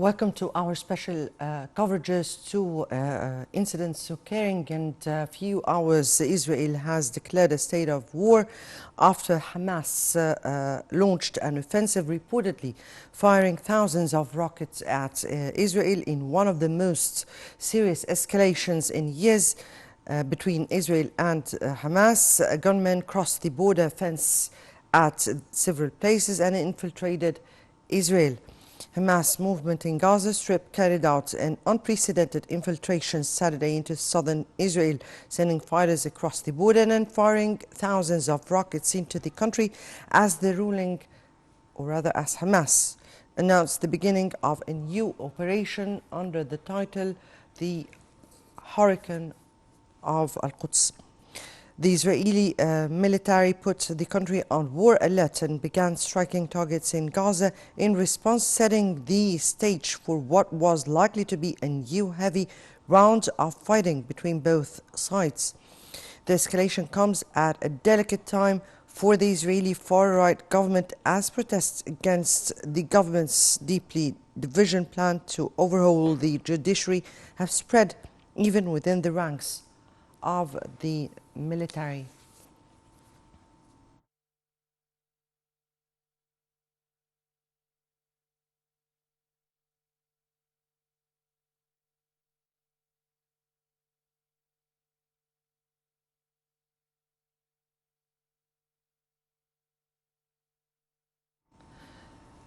Welcome to our special coverages to incidents occurring. In a few hours, Israel has declared a state of war after Hamas launched an offensive, reportedly firing thousands of rockets at Israel in one of the most serious escalations in years between Israel and Hamas. Gunmen crossed the border fence at several places and infiltrated Israel. Hamas movement in Gaza Strip carried out an unprecedented infiltration Saturday into southern Israel, sending fighters across the border and firing thousands of rockets into the country as as Hamas announced the beginning of a new operation under the title the Hurricane of Al-Quds. The Israeli military put the country on war alert and began striking targets in Gaza in response, setting the stage for what was likely to be a new heavy round of fighting between both sides. The escalation comes at a delicate time for the Israeli far-right government as protests against the government's deeply division plan to overhaul the judiciary have spread even within the ranks of the military.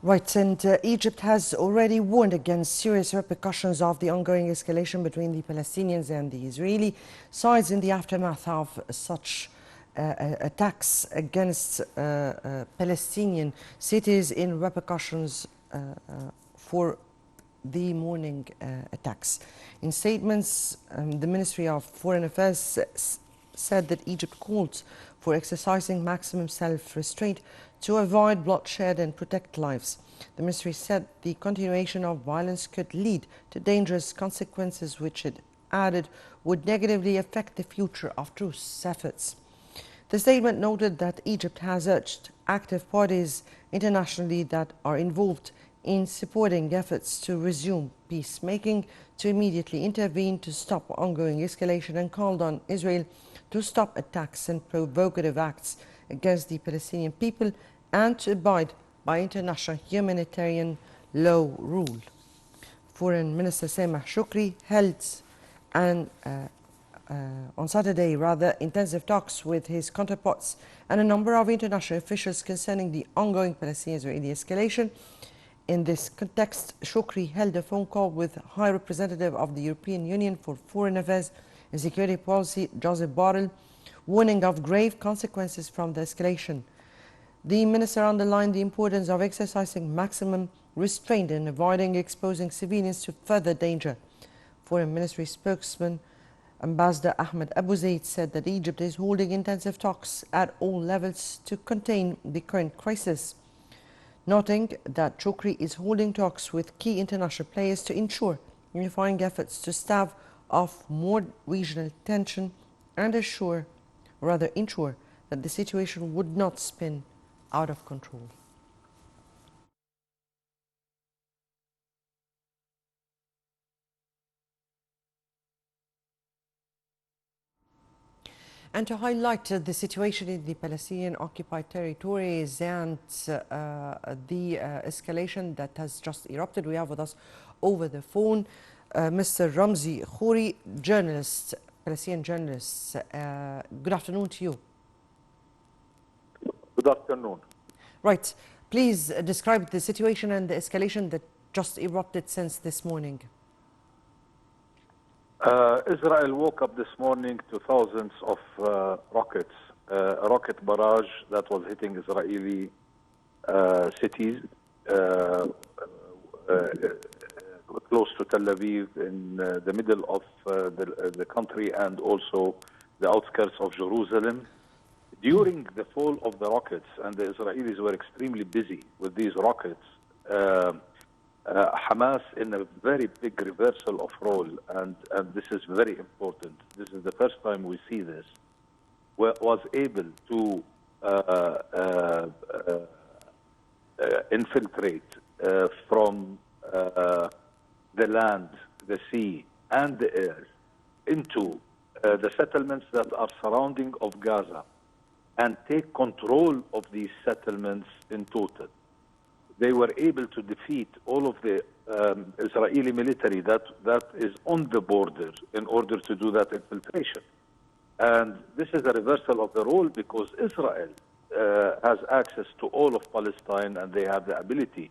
Right, and Egypt has already warned against serious repercussions of the ongoing escalation between the Palestinians and the Israeli sides in the aftermath of such attacks against Palestinian cities in repercussions for the morning attacks. In statements, the Ministry of Foreign Affairs said that Egypt called for exercising maximum self-restraint to avoid bloodshed and protect lives. The ministry said the continuation of violence could lead to dangerous consequences, which it added would negatively affect the future of truce efforts. The statement noted that Egypt has urged active parties internationally that are involved in supporting efforts to resume peacemaking to immediately intervene to stop ongoing escalation and called on Israel to stop attacks and provocative acts against the Palestinian people and to abide by international humanitarian law rule. Foreign Minister Sameh Shoukry held on Saturday intensive talks with his counterparts and a number of international officials concerning the ongoing Palestinian-Israeli escalation. In this context, Shoukry held a phone call with High Representative of the European Union for Foreign Affairs and Security Policy, Josep Borrell, warning of grave consequences from the escalation. The minister underlined the importance of exercising maximum restraint and avoiding exposing civilians to further danger. Foreign Ministry spokesman Ambassador Ahmed Abu Zaid said that Egypt is holding intensive talks at all levels to contain the current crisis, noting that Shoukry is holding talks with key international players to ensure unifying efforts to stave off more regional tension and ensure that the situation would not spin out of control. And to highlight the situation in the Palestinian-occupied territories and the escalation that has just erupted, we have with us over the phone Mr. Ramzi Khouri, journalist, Palestinian journalist. Good afternoon to you. Good afternoon. Right. Please describe the situation and the escalation that just erupted since this morning. Israel woke up this morning to thousands of rockets, a rocket barrage that was hitting Israeli cities close to Tel Aviv, in the middle of the country, and also the outskirts of Jerusalem. During the fall of the rockets, and the Israelis were extremely busy with these rockets, Hamas, in a very big reversal of role, and this is very important. This is the first time we see this, was able to infiltrate from the land, the sea, and the air into the settlements that are surrounding of Gaza and take control of these settlements in total. They were able to defeat all of the Israeli military that is on the border in order to do that infiltration. And this is a reversal of the role because Israel has access to all of Palestine and they have the ability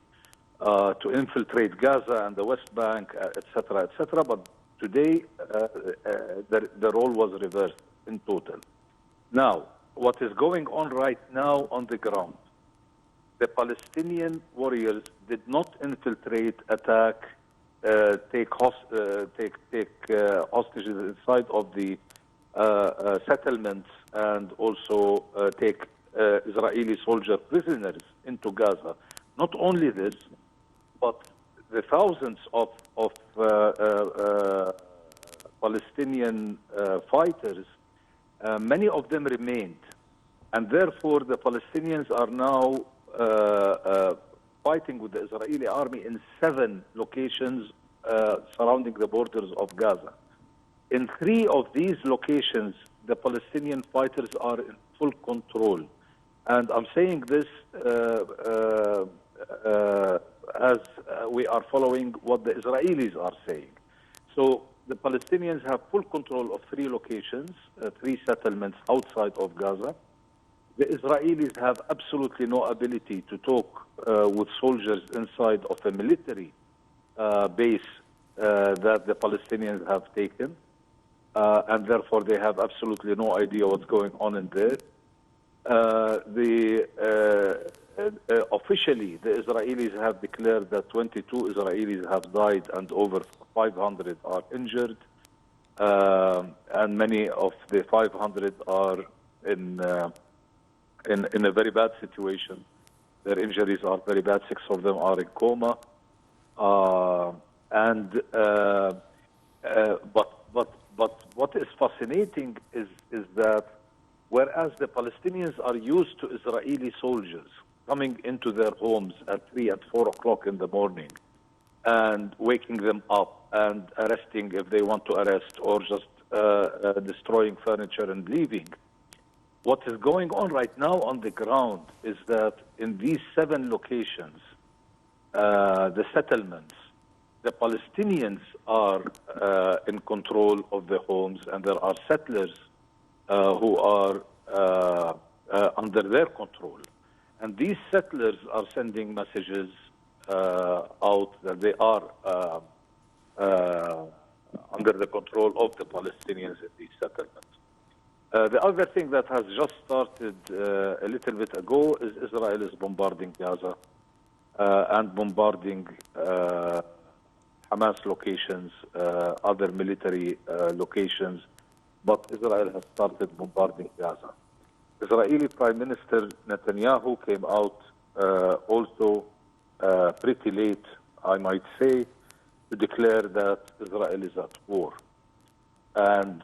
to infiltrate Gaza and the West Bank, etc., etc. But today, the role was reversed in total. Now, what is going on right now on the ground? The Palestinian warriors did not infiltrate, attack, take hostages inside of the settlements, and also take Israeli soldier prisoners into Gaza. Not only this, but the thousands of Palestinian fighters, many of them remained. And therefore, the Palestinians are now fighting with the Israeli army in 7 locations surrounding the borders of Gaza. In 3 of these locations, the Palestinian fighters are in full control. And I'm saying this as we are following what the Israelis are saying. So the Palestinians have full control of 3 locations, 3 settlements outside of Gaza. The Israelis have absolutely no ability to talk with soldiers inside of a military base that the Palestinians have taken. And therefore they have absolutely no idea what's going on in there. Officially, the Israelis have declared that 22 Israelis have died and over 500 are injured. And many of the 500 are in a very bad situation. Their injuries are very bad. 6 of them are in coma. But what is fascinating is that whereas the Palestinians are used to Israeli soldiers coming into their homes at 3 and 4 o'clock in the morning and waking them up and arresting if they want to arrest or just destroying furniture and leaving. What is going on right now on the ground is that in these 7 locations, the settlements, the Palestinians are in control of the homes, and there are settlers who are under their control. And these settlers are sending messages out that they are under the control of the Palestinians in these settlements. The other thing that has just started a little bit ago is Israel is bombarding Gaza and bombarding Hamas locations, other military locations, but Israel has started bombarding Gaza. Israeli Prime Minister Netanyahu came out also pretty late, I might say, to declare that Israel is at war. And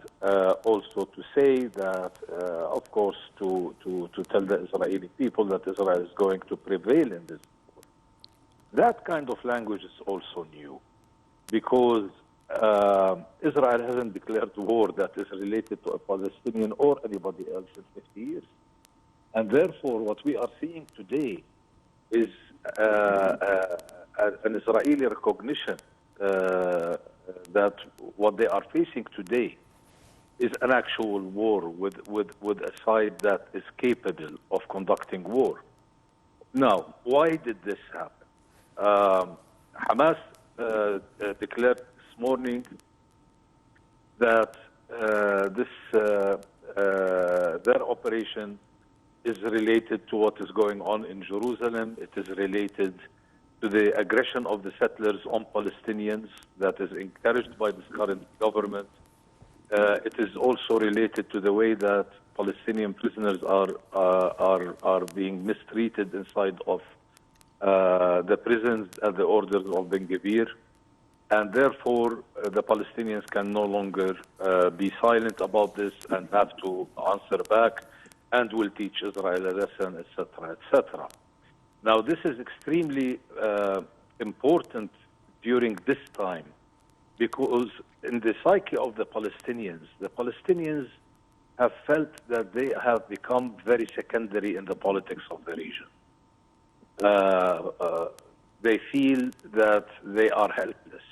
also to say that, of course, to tell the Israeli people that Israel is going to prevail in this war. That kind of language is also new, because Israel hasn't declared war that is related to a Palestinian or anybody else in 50 years. And therefore, what we are seeing today is an Israeli recognition that what they are facing today is an actual war with a side that is capable of conducting war. Now, why did this happen? Hamas declared this morning that their operation is related to what is going on in Jerusalem. It is related to the aggression of the settlers on Palestinians that is encouraged by this current government. It is also related to the way that Palestinian prisoners are being mistreated inside of the prisons at the orders of Ben Gvir. And therefore, the Palestinians can no longer be silent about this and have to answer back, and will teach Israel a lesson, etc., etc. Now, this is extremely important during this time because in the psyche of the Palestinians have felt that they have become very secondary in the politics of the region. They feel that they are helpless.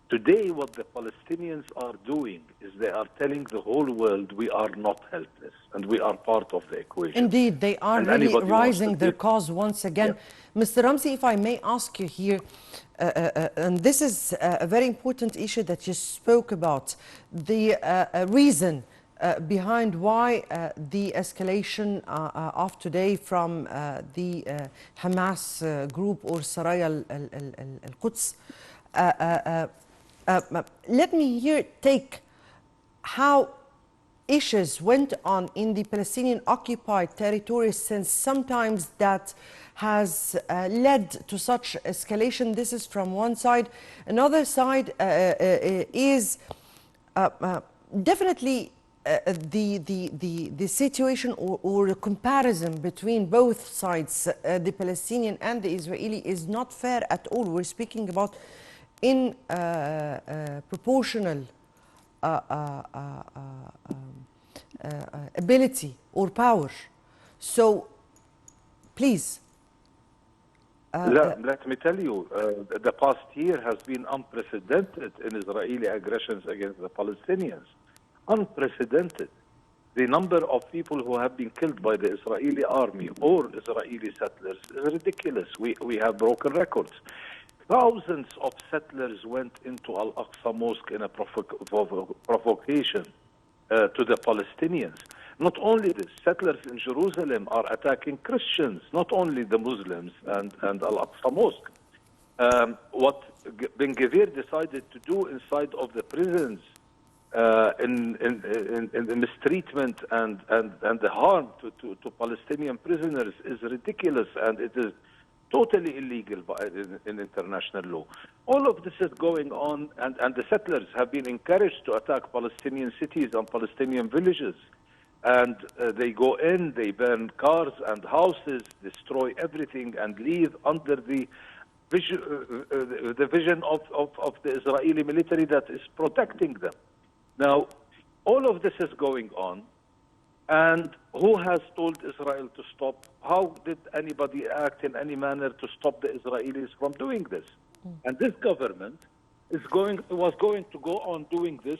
Today, what the Palestinians are doing is they are telling the whole world we are not helpless and we are part of the equation. Indeed, they are And really anybody wants to rising their build- cause once again. Mr. Ramzi, if I may ask you here, and this is a very important issue that you spoke about, the reason behind why the escalation of today from the Hamas group or Saraya al-Quds. Let me here take how issues went on in the Palestinian occupied territories, since sometimes that has led to such escalation. This is from one side. Another side is definitely the situation or the comparison between both sides, the Palestinian and the Israeli, is not fair at all. We're speaking about in proportional ability or power. So, please. Let me tell you, the past year has been unprecedented in Israeli aggressions against the Palestinians. Unprecedented. The number of people who have been killed by the Israeli army or Israeli settlers is ridiculous. We have broken records. Thousands of settlers went into Al-Aqsa Mosque in a provocation to the Palestinians. Not only this, settlers in Jerusalem are attacking Christians, not only the Muslims and Al-Aqsa Mosque. What Ben Gvir decided to do inside of the prisons in the mistreatment and the harm to Palestinian prisoners is ridiculous, and it is totally illegal in international law. All of this is going on, and the settlers have been encouraged to attack Palestinian cities and Palestinian villages. And they go in, they burn cars and houses, destroy everything, and leave under the vision of the Israeli military that is protecting them. Now, all of this is going on. And who has told Israel to stop? How did anybody act in any manner to stop the Israelis from doing this? And this government was going to go on doing this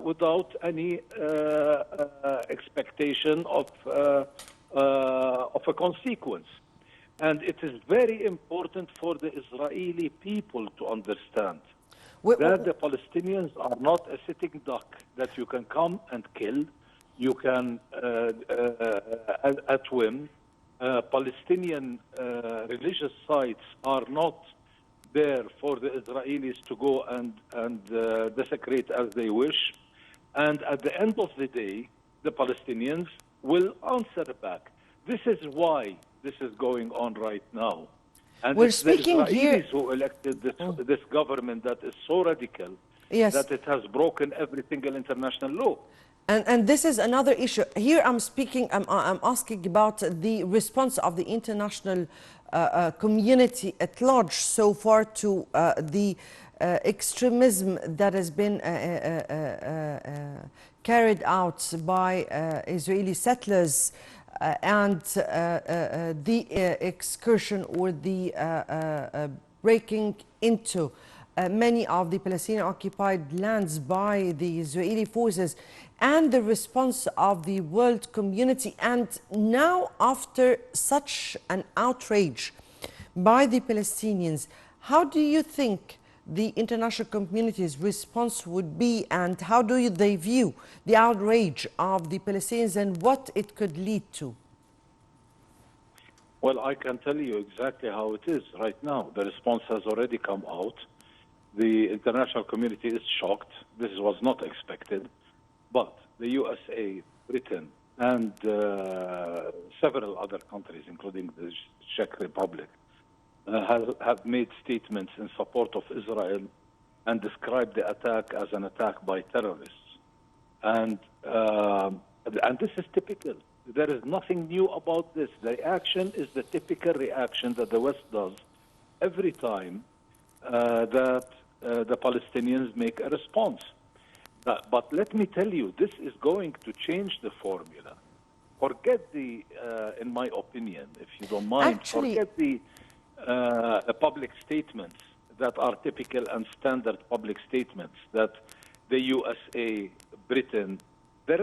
without any expectation of a consequence. And it is very important for the Israeli people to understand that the Palestinians are not a sitting duck that you can come and kill. You can, at whim, Palestinian religious sites are not there for the Israelis to go and desecrate as they wish. And at the end of the day, the Palestinians will answer back. This is why this is going on right now. And We're it's the speaking Israelis here who elected this government that is so radical that it has broken every single international law. And this is another issue. Here I'm asking about the response of the international community at large so far to the extremism that has been carried out by Israeli settlers and the excursion or the breaking into many of the Palestinian occupied lands by the Israeli forces, and the response of the world community. And now, after such an outrage by the Palestinians, how do you think the international community's response would be, and how do they view the outrage of the Palestinians and what it could lead to? Well, I can tell you exactly how it is right now. The response has already come out. The international community is shocked. This was not expected. But the USA, Britain, and several other countries, including the Czech Republic, have made statements in support of Israel and described the attack as an attack by terrorists. And this is typical. There is nothing new about this. The reaction is the typical reaction that the West does every time that the Palestinians make a response. But let me tell you, this is going to change the formula. Forget the, in my opinion, if you don't mind, forget the public statements that are typical and standard public statements that the USA, Britain, the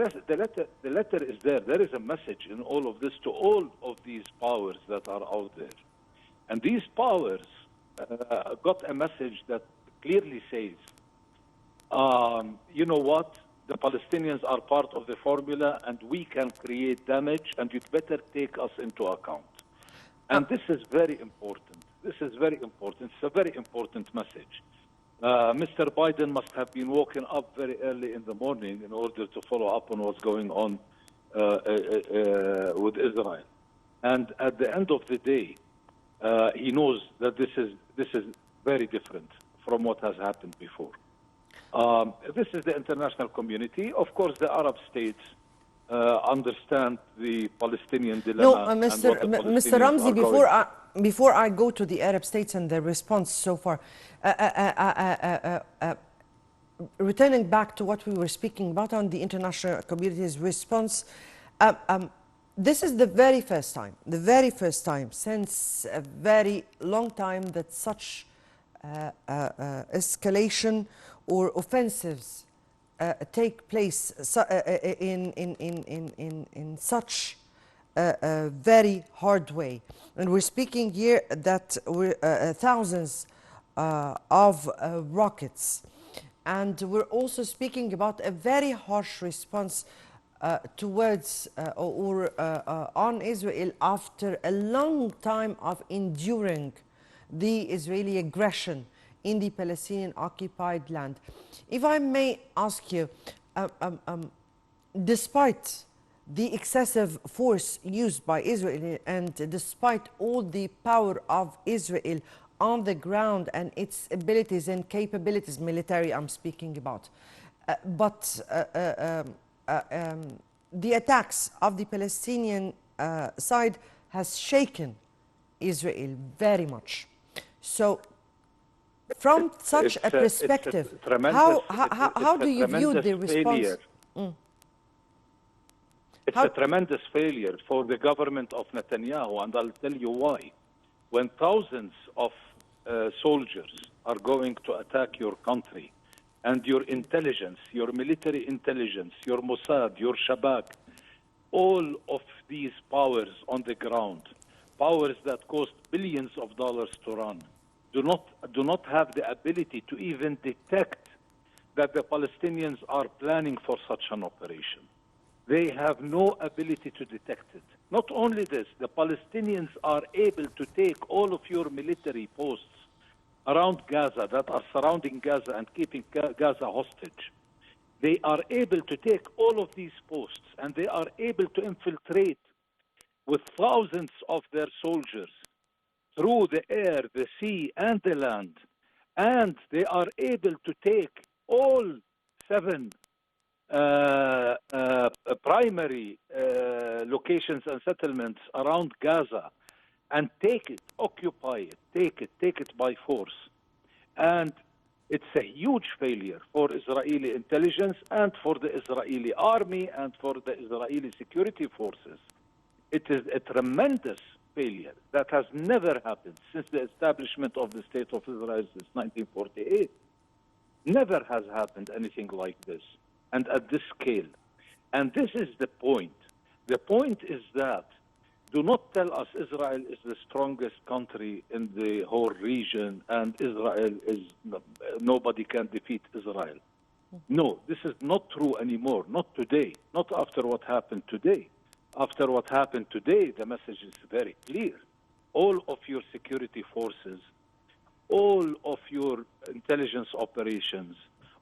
letter is there. There is a message in all of this to all of these powers that are out there. And these powers got a message that clearly says, you know what? The Palestinians are part of the formula and we can create damage and you'd better take us into account. And this is very important. This is very important. It's a very important message. Mr. Biden must have been woken up very early in the morning in order to follow up on what's going on with Israel. And at the end of the day, he knows that this is very different from what has happened before. This is the international community. Of course, the Arab states understand the Palestinian dilemma. No, Mr. Ramzi, before I go to the Arab states and their response so far, returning back to what we were speaking about on the international community's response, this is the very first time since a very long time that such escalation or offensives take place in such a very hard way. And we're speaking here that thousands of rockets. And we're also speaking about a very harsh response towards on Israel after a long time of enduring the Israeli aggression in the Palestinian occupied land. If I may ask you, despite the excessive force used by Israel and despite all the power of Israel on the ground and its abilities and capabilities, military I'm speaking about, but the attacks of the Palestinian side has shaken Israel very much. So from such a perspective, how do you view the response? It's a tremendous failure for the government of Netanyahu, and I'll tell you why. When thousands of soldiers are going to attack your country, and your intelligence, your military intelligence, your Mossad, your Shabak, all of these powers on the ground, powers that cost billions of dollars to run, do not have the ability to even detect that the Palestinians are planning for such an operation. They have no ability to detect it. Not only this, the Palestinians are able to take all of your military posts around Gaza that are surrounding Gaza and keeping Gaza hostage. They are able to take all of these posts and they are able to infiltrate with thousands of their soldiers through the air, the sea, and the land. And they are able to take all 7 primary locations and settlements around Gaza and take it, occupy it, take it by force. And it's a huge failure for Israeli intelligence and for the Israeli army and for the Israeli security forces. It is a tremendous failure that has never happened since the establishment of the State of Israel since 1948. Never has happened anything like this, and at this scale. And this is the point. The point is that do not tell us Israel is the strongest country in the whole region and Israel is, nobody can defeat Israel. No, this is not true anymore, not today, not after what happened today. After what happened today, the message is very clear. All of your security forces, all of your intelligence operations,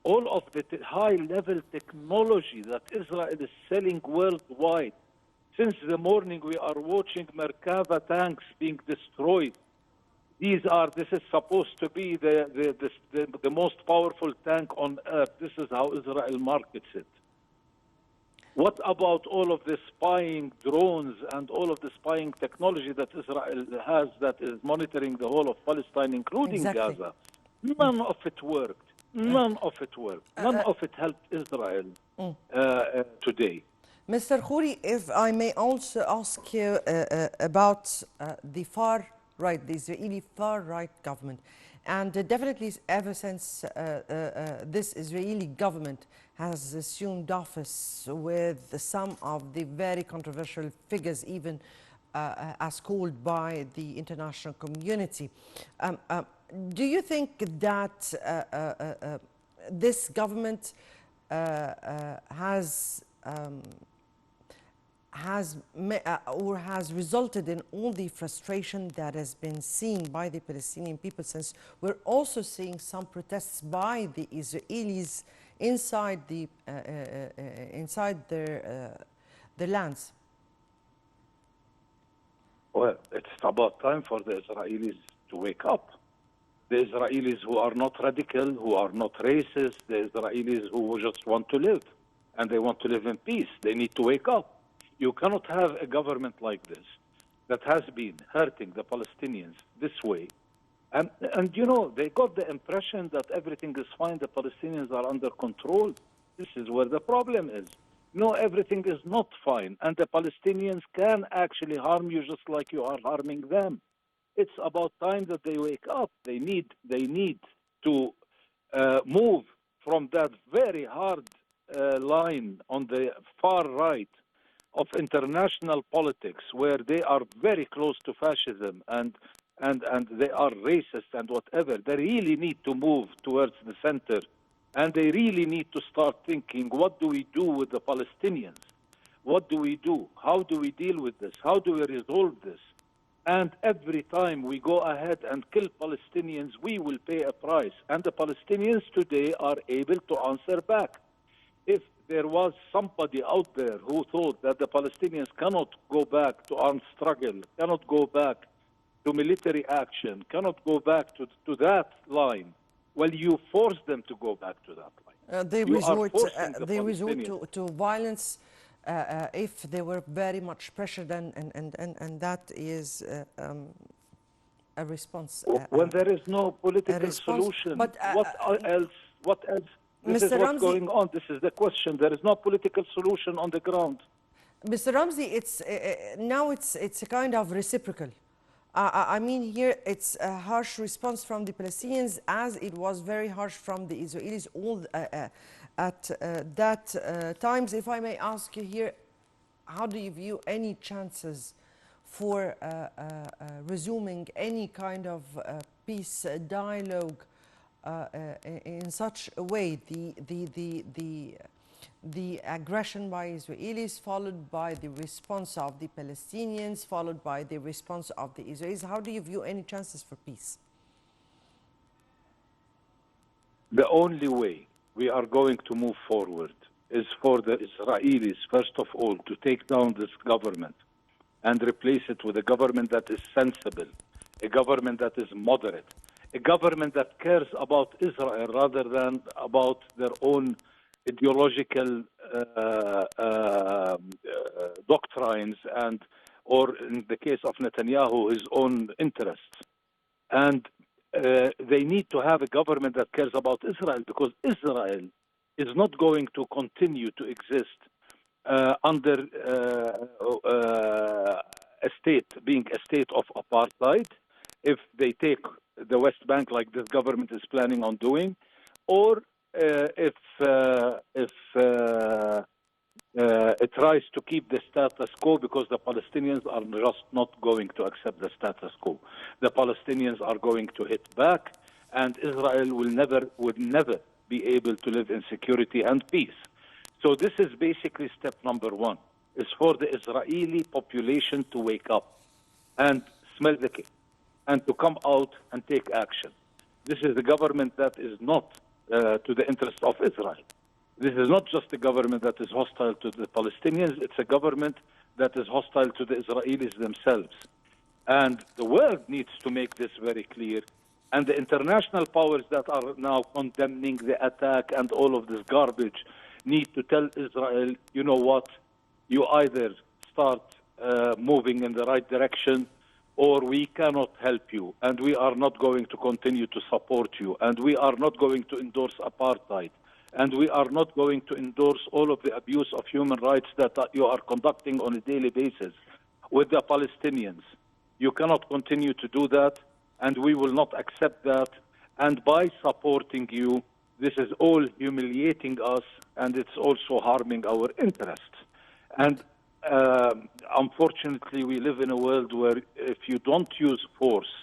all of the high-level technology that Israel is selling worldwide. Since the morning, we are watching Merkava tanks being destroyed. This is supposed to be the most powerful tank on earth. This is how Israel markets it. What about all of the spying drones and all of the spying technology that Israel has that is monitoring the whole of Palestine, including Gaza? None of it worked. None of it worked. None of it helped Israel today. Mr. Khouri, if I may also ask you about the far right, the Israeli far right government. And definitely, ever since this Israeli government has assumed office with some of the very controversial figures, even as called by the international community, do you think that this government has resulted in all the frustration that has been seen by the Palestinian people, since we're also seeing some protests by the Israelis inside their lands? Well, it's about time for the Israelis to wake up. The Israelis who are not radical, who are not racist, the Israelis who just want to live, and they want to live in peace. They need to wake up. You cannot have a government like this that has been hurting the Palestinians this way. And you know, they got the impression that everything is fine, the Palestinians are under control. This is where the problem is. No, everything is not fine, and the Palestinians can actually harm you just like you are harming them. It's about time that they wake up. They need to move from that very hard line on the far right of international politics, where they are very close to fascism and they are racist and whatever. They really need to move towards the center, and they really need to start thinking, what do we do with the Palestinians? What do we do? How do we deal with this? How do we resolve this? And every time we go ahead and kill Palestinians, we will pay a price. And the Palestinians today are able to answer back. If there was somebody out there who thought that the Palestinians cannot go back to armed struggle, cannot go back to military action, cannot go back to that line, well, you force them to go back to that line. They resort to violence if they were very much pressured, and that is a response. When there is no political solution, but, what else? This Mr. is what's Ramzi, going on. This is the question. There is no political solution on the ground. Mr. Ramzi, now it's a kind of reciprocal. I mean, here it's a harsh response from the Palestinians, as it was very harsh from the Israelis all at that times. If I may ask you here, how do you view any chances for resuming any kind of peace dialogue in such a way? The aggression by Israelis, followed by the response of the Palestinians, followed by the response of the Israelis. How do you view any chances for peace? The only way we are going to move forward is for the Israelis, first of all, to take down this government and replace it with a government that is sensible, a government that is moderate, a government that cares about Israel rather than about their own ideological doctrines or in the case of Netanyahu, his own interests. And they need to have a government that cares about Israel, because Israel is not going to continue to exist under being a state of apartheid, if they take the West Bank like this government is planning on doing, or if it tries to keep the status quo, because the Palestinians are just not going to accept the status quo. The Palestinians are going to hit back, and Israel would never be able to live in security and peace. So this is basically step number one, is for the Israeli population to wake up and smell the cake and to come out and take action. This is a government that is not to the interest of Israel. This is not just a government that is hostile to the Palestinians, it's a government that is hostile to the Israelis themselves. And the world needs to make this very clear. And the international powers that are now condemning the attack and all of this garbage need to tell Israel, you know what, you either start moving in the right direction, or we cannot help you, and we are not going to continue to support you, and we are not going to endorse apartheid, and we are not going to endorse all of the abuse of human rights that you are conducting on a daily basis with the Palestinians. You cannot continue to do that, and we will not accept that. And by supporting you, this is all humiliating us, and it's also harming our interests. And unfortunately, we live in a world where if you don't use force,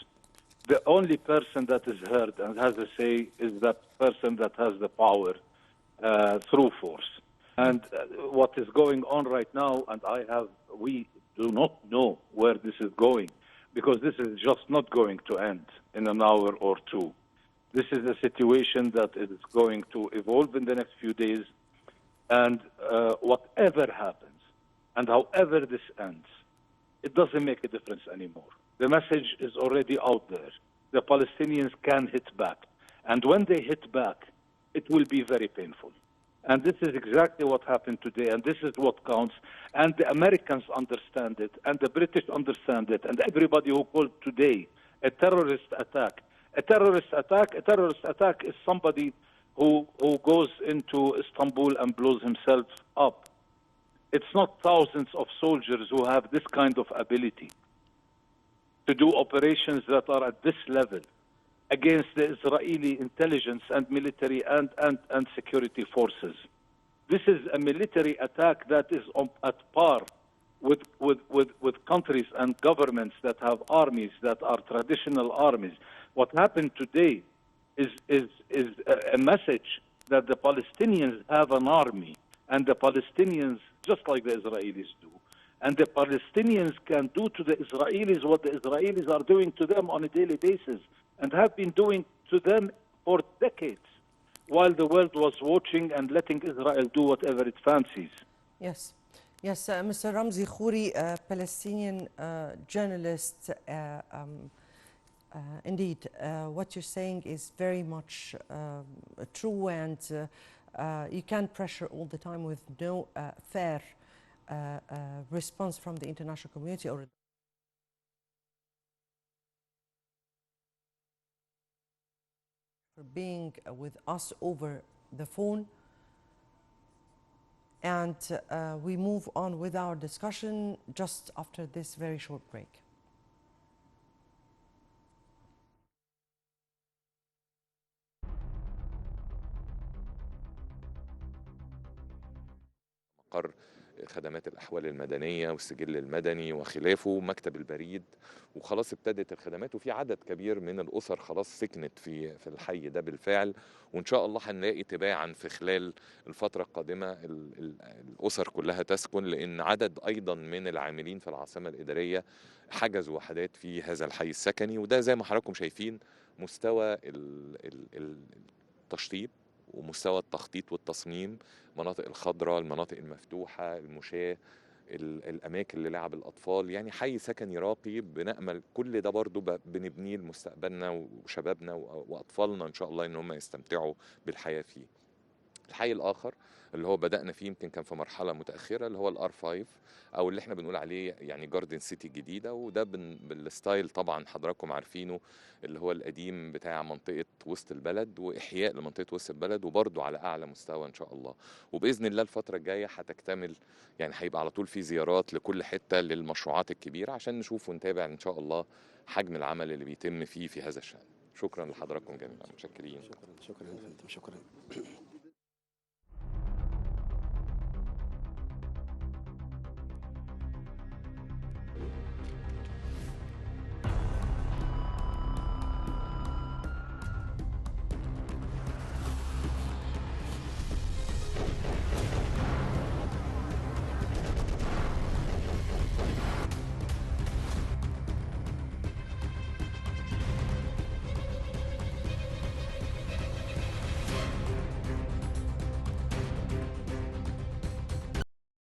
the only person that is heard and has a say is that person that has the power through force. And what is going on right now, and we do not know where this is going, because this is just not going to end in an hour or two. This is a situation that is going to evolve in the next few days, and whatever happens, and however this ends, it doesn't make a difference anymore. The message is already out there. The Palestinians can hit back. And when they hit back, it will be very painful. And this is exactly what happened today, and this is what counts. And the Americans understand it, and the British understand it, and everybody who called today a terrorist attack. A terrorist attack is somebody who goes into Istanbul and blows himself up. It's not thousands of soldiers who have this kind of ability to do operations that are at this level against the Israeli intelligence and military and security forces. This is a military attack that is at par with countries and governments that have armies that are traditional armies. What happened today is a message that the Palestinians have an army, and the Palestinians, just like the Israelis do, and the Palestinians can do to the Israelis what the Israelis are doing to them on a daily basis and have been doing to them for decades, while the world was watching and letting Israel do whatever it fancies. Yes. Yes, Mr. Ramzi Khouri, Palestinian journalist, indeed, what you're saying is very much true, and you can't pressure all the time with no fair response from the international community or for being with us over the phone. And we move on with our discussion just after this very short break. مقر خدمات الأحوال المدنية والسجل المدني وخلافه، مكتب البريد، وخلاص ابتدت الخدمات، وفي عدد كبير من الأسر خلاص سكنت في الحي ده بالفعل، وإن شاء الله هنلاقي تباعا في خلال الفترة القادمة الأسر كلها تسكن، لأن عدد أيضا من العاملين في العاصمة الإدارية حجزوا وحدات في هذا الحي السكني. وده زي ما حضراتكم شايفين مستوى التشطيب ومستوى التخطيط والتصميم، المناطق الخضراء، المناطق المفتوحة، المشاة، الأماكن للعب الأطفال، يعني حي سكني راقي بنأمل كل ده برضو بنبنيه لمستقبلنا وشبابنا وأطفالنا إن شاء الله إن هم يستمتعوا بالحياة فيه. الحي الآخر اللي هو بدأنا فيه يمكن كان في مرحلة متأخرة اللي هو الار 5 أو اللي احنا بنقول عليه يعني جاردن سيتي الجديدة، وده بالستايل طبعا حضراتكم عارفينه اللي هو القديم بتاع منطقة وسط البلد، وإحياء لمنطقة وسط البلد وبرضه على أعلى مستوى إن شاء الله. وبإذن الله الفترة الجاية هتكتمل، يعني هيبقى على طول في زيارات لكل حتة للمشروعات الكبيرة عشان نشوف ونتابع إن شاء الله حجم العمل اللي بيتم فيه في هذا الشأن. شكرا لحضراتكم جميعا، متشكرين. شكرا يا فندم، شكرا.